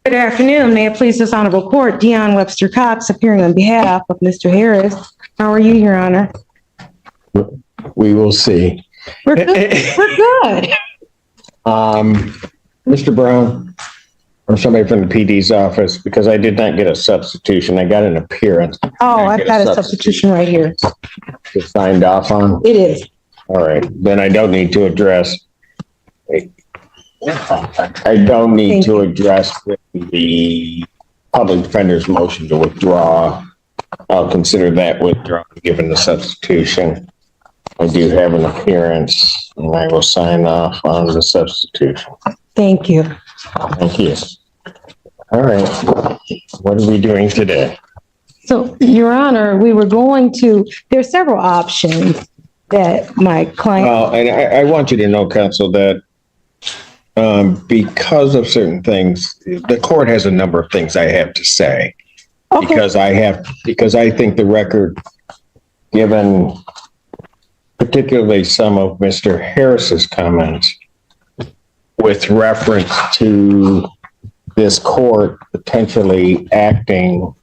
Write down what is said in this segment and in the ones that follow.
Good afternoon. May it please this honorable court, Dion Webster Cox appearing on behalf of Mr. Harris. How are you, Your Honor? We will see. We're good. We're good. Mr. Brown, or somebody from the PD's office, because I did not get a substitution. I got an appearance. Oh, I've got a substitution right here. It's signed off on? It is. All right. Then I don't need to address. I don't need to address the public defender's motion to withdraw. I'll consider that withdrawn given the substitution. I do have an appearance and I will sign off on the substitution. Thank you. Thank you. All right. What are we doing today? So, Your Honor, there's several options that my client. Well, and I want you to know, counsel, that because of certain things, the court has a number of things I have to say. Okay. Because I think the record, given particularly some of Mr. Harris's comments with reference to this court potentially acting,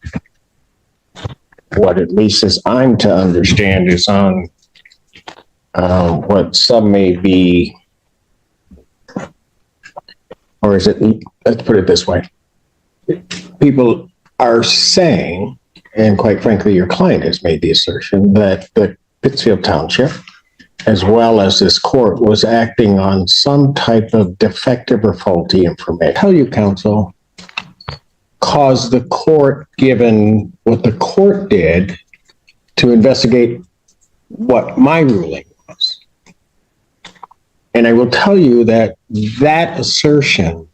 what at least as I'm to understand is on what some may be, or is it, let's put it this way. People are saying, and quite frankly, your client has made the assertion that the Pittsfield Township, as well as this court, was acting on some type of defective or faulty information. Tell you, counsel, cause the court, given what the court did, to investigate what my ruling was. And I will tell you that that assertion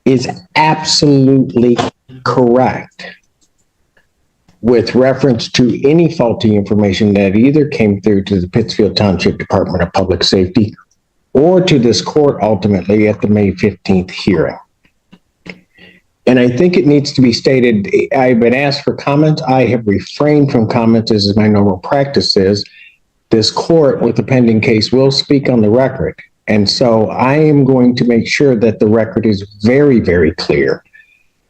is absolutely correct with reference to any faulty information that either came through to the Pittsfield Township Department of Public Safety or to this court ultimately at the May 15th hearing. And I think it needs to be stated, I've been asked for comments. I have refrained from comments as my normal practice is. This court with the pending case will speak on the record. And so I am going to make sure that the record is very, very clear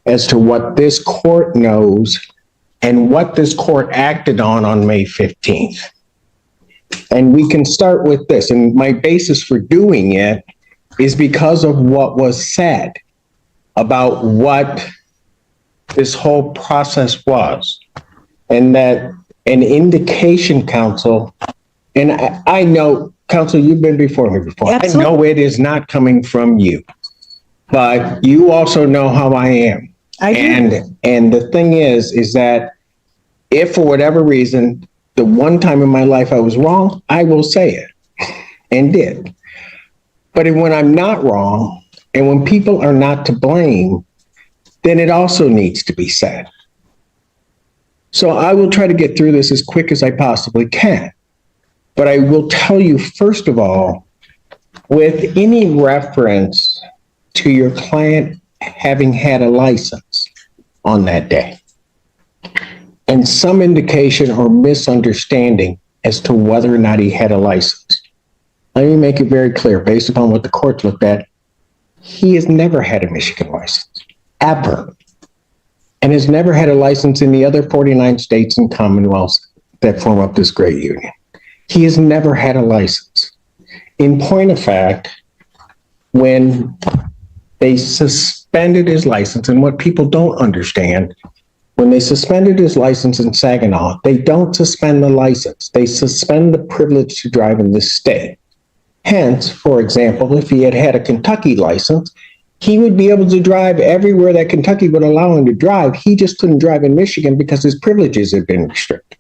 as to what this court knows and what this court acted on May 15th. And we can start with this. And my basis for doing it is because of what was said about what this whole process was. And that an indication, counsel, and I know, counsel, you've been before me before. Absolutely. I know it is not coming from you, but you also know how I am. I do. And the thing is that if for whatever reason, the one time in my life I was wrong, I will say it and did. But when I'm not wrong and when people are not to blame, then it also needs to be said. So I will try to get through this as quick as I possibly can. But I will tell you, first of all, with any reference to your client having had a license on that day and some indication or misunderstanding as to whether or not he had a license, let me make it very clear, based upon what the court looked at, he has never had a Michigan license, ever, and has never had a license in the other 49 states and commonwealths that form up this great union. He has never had a license. In point of fact, when they suspended his license, and what people don't understand, when they suspended his license in Saginaw, they don't suspend the license. They suspend the privilege to drive in this state. Hence, for example, if he had had a Kentucky license, he would be able to drive everywhere that Kentucky would allow him to drive. He just couldn't drive in Michigan because his privileges had been restricted.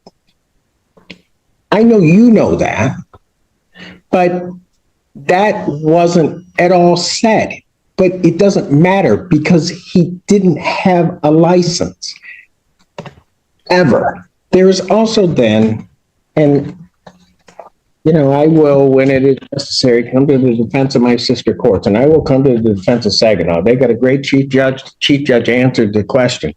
I know you know that, but that wasn't at all said. But it doesn't matter because he didn't have a license ever. There is also then, and I will, when it is necessary, come to the defense of my sister courts, and I will come to the defense of Saginaw. They got a great chief judge. Chief judge answered the question.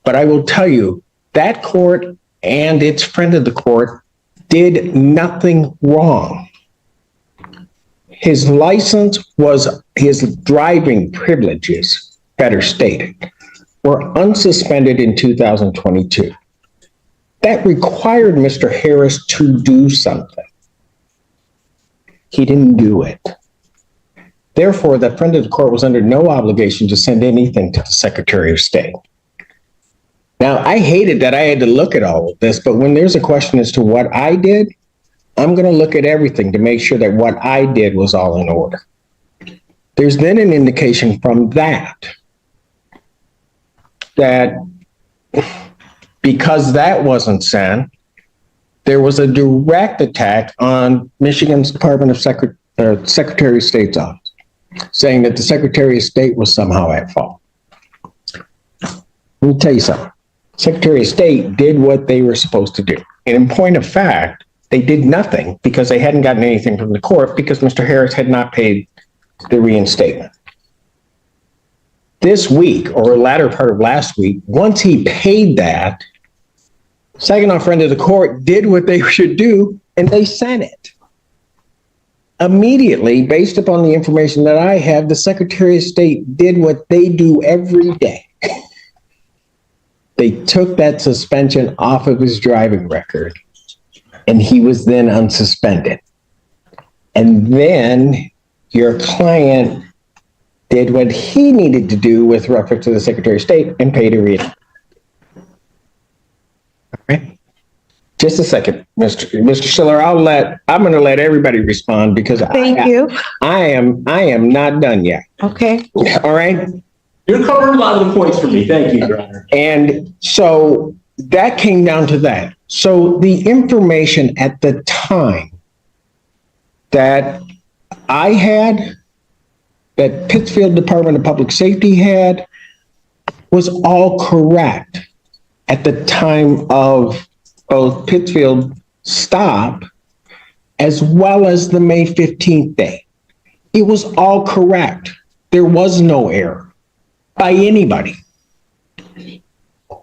But I will tell you, that court and its friend of the court did nothing wrong. His license was his driving privileges better stated, were unsuspended in 2022. That required Mr. Harris to do something. He didn't do it. Therefore, the friend of the court was under no obligation to send anything to the Secretary of State. Now, I hated that I had to look at all of this, but when there's a question as to what I did, I'm going to look at everything to make sure that what I did was all in order. There's then an indication from that because that wasn't sent, there was a direct attack on Michigan's Department of Secretary of State's office, saying that the Secretary of State was somehow at fault. Let me tell you something. Secretary of State did what they were supposed to do. And in point of fact, they did nothing because they hadn't gotten anything from the court because Mr. Harris had not paid the reinstatement. This week, or latter part of last week, once he paid that, Saginaw friend of the court did what they should do, and they sent it. Immediately, based upon the information that I have, the Secretary of State did what they do every day. They took that suspension off of his driving record, and he was then unsuspended. And then your client did what he needed to do with reference to the Secretary of State and paid a reinstatement. All right. Just a second, Mr. Schiller. I'm going to let everybody respond because Thank you. I am not done yet. Okay. All right. You covered a lot of the points for me. Thank you, Your Honor. And so that came down to that. So the information at the time that I had, that Pittsfield Department of Public Safety had, was all correct at the time of both Pittsfield stop as well as the May 15th day. It was all correct. There was no error by anybody.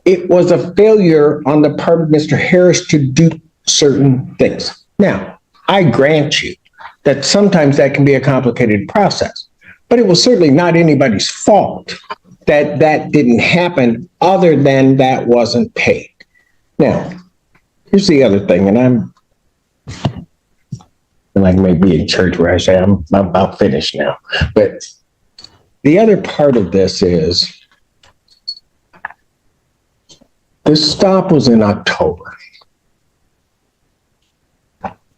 It was a failure on the part of Mr. Harris to do certain things. Now, I grant you that sometimes that can be a complicated process, but it was certainly not anybody's fault that that didn't happen other than that wasn't paid. Now, here's the other thing, and I'm like maybe in church where I say I'm about finished now, but the other part of this is this stop was in October.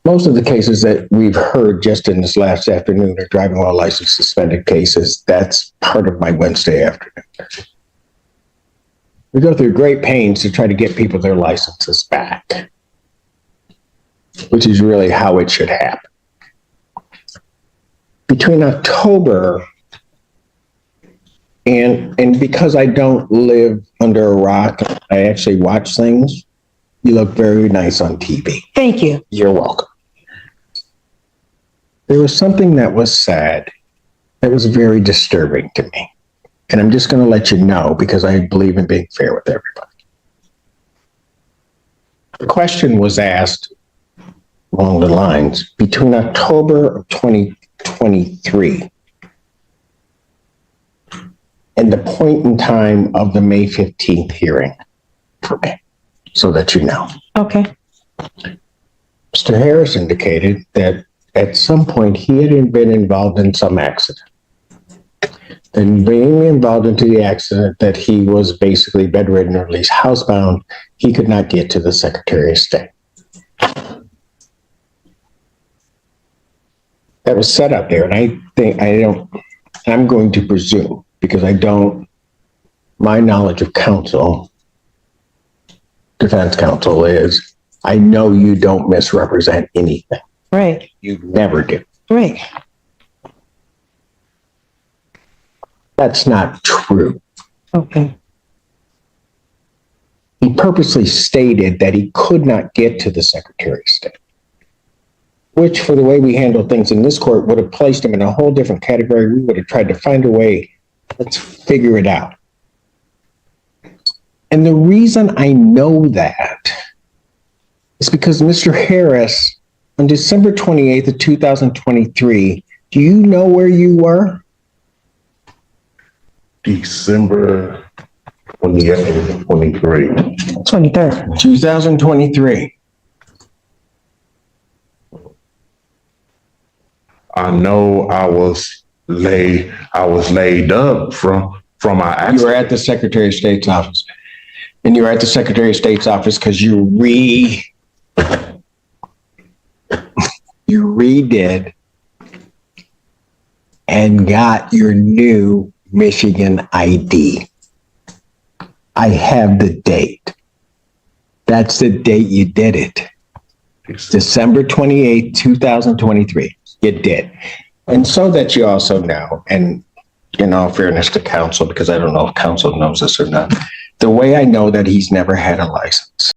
Most of the cases that we've heard just in this last afternoon are driving while license suspended cases. That's part of my Wednesday afternoon. We go through great pains to try to get people their licenses back, which is really how it should happen. Between October and because I don't live under a rock, I actually watch things. You look very nice on TV. Thank you. You're welcome. There was something that was said that was very disturbing to me. And I'm just going to let you know because I believe in being fair with everybody. The question was asked along the lines between October of 2023 and the point in time of the May 15th hearing for me, so that you know. Okay. Mr. Harris indicated that at some point he had been involved in some accident. Then being involved into the accident that he was basically bedridden or at least housebound, he could not get to the Secretary of State. That was set up there, and I'm going to presume, because my knowledge of counsel, defense counsel is, I know you don't misrepresent anything. Right. You never do. Right. That's not true. Okay. He purposely stated that he could not get to the Secretary of State, which for the way we handle things in this court would have placed him in a whole different category. We would have tried to find a way. Let's figure it out. And the reason I know that is because Mr. Harris, on December 28th of 2023, do you know where you were? December 28th, 23. 23rd. 2023. I know I was laid up from my You were accident. at the Secretary of State's office. And you were at the Secretary of State's office because you redid and got your new Michigan ID. I have the date. That's the date you did it. December 28th, 2023. You did. And so that you also know, and in all fairness to counsel, because I don't know if counsel knows this or not, the way I know that he's never had a license